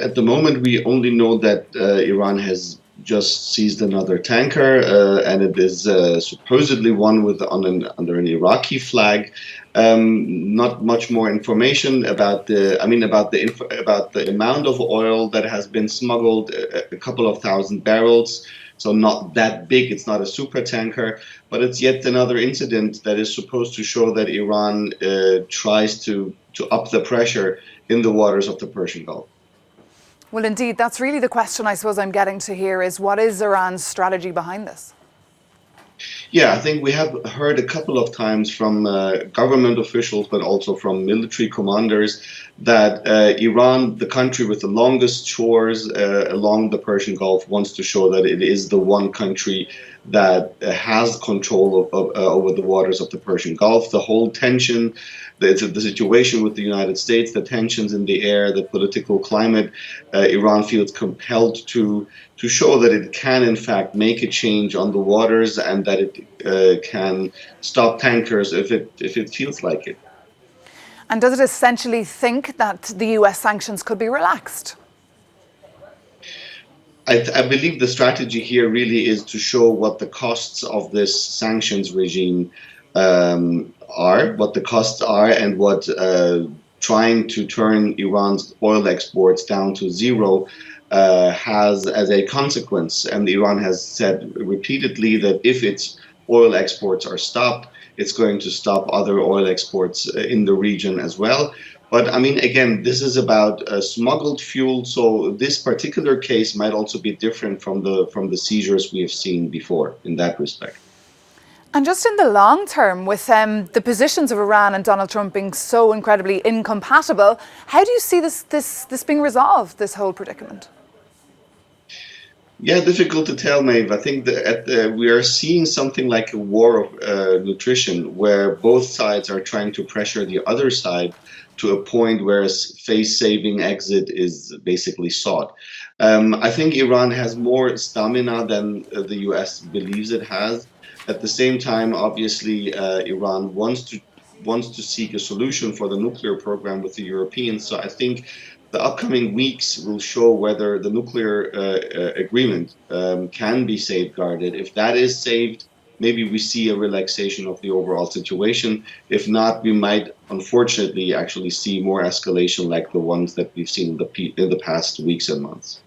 At the moment, we only know that Iran has just seized another tanker, and it is supposedly one with under an Iraqi flag. Not much more information about about the amount of oil that has been smuggled, a couple of thousand barrels. So not that big. It's not a super tanker, but it's yet another incident that is supposed to show that Iran tries to up the pressure in the waters of the Persian Gulf. Well, indeed, that's really the question I suppose I'm getting to here is what is Iran's strategy behind this? Yeah, I think we have heard a couple of times from government officials, but also from military commanders, that Iran, the country with the longest shores along the Persian Gulf, wants to show that it is the one country that has control over the waters of the Persian Gulf. The whole tension, the situation with the United States, the tensions in the air, the political climate, Iran feels compelled to show that it can, in fact, make a change on the waters and that it can stop tankers if it feels like it. And does it essentially think that the US sanctions could be relaxed? I believe the strategy here really is to show what the costs of this sanctions regime what the costs are, and what trying to turn Iran's oil exports down to zero has as a consequence. And Iran has said repeatedly that if its oil exports are stopped, it's going to stop other oil exports in the region as well. But I mean, again, this is about smuggled fuel, so this particular case might also be different from the seizures we have seen before in that respect. And just in the long term, with the positions of Iran and Donald Trump being so incredibly incompatible, how do you see this being resolved, this whole predicament? Yeah, difficult to tell, Maeve. I think that we are seeing something like a war of nutrition, where both sides are trying to pressure the other side to a point where a face-saving exit is basically sought. I think Iran has more stamina than the US believes it has. At the same time, obviously, Iran wants to seek a solution for the nuclear program with the Europeans. So I think the upcoming weeks will show whether the nuclear agreement can be safeguarded. If that is saved, maybe we see a relaxation of the overall situation. If not, we might, unfortunately, actually see more escalation like the ones that we've seen in the past weeks and months.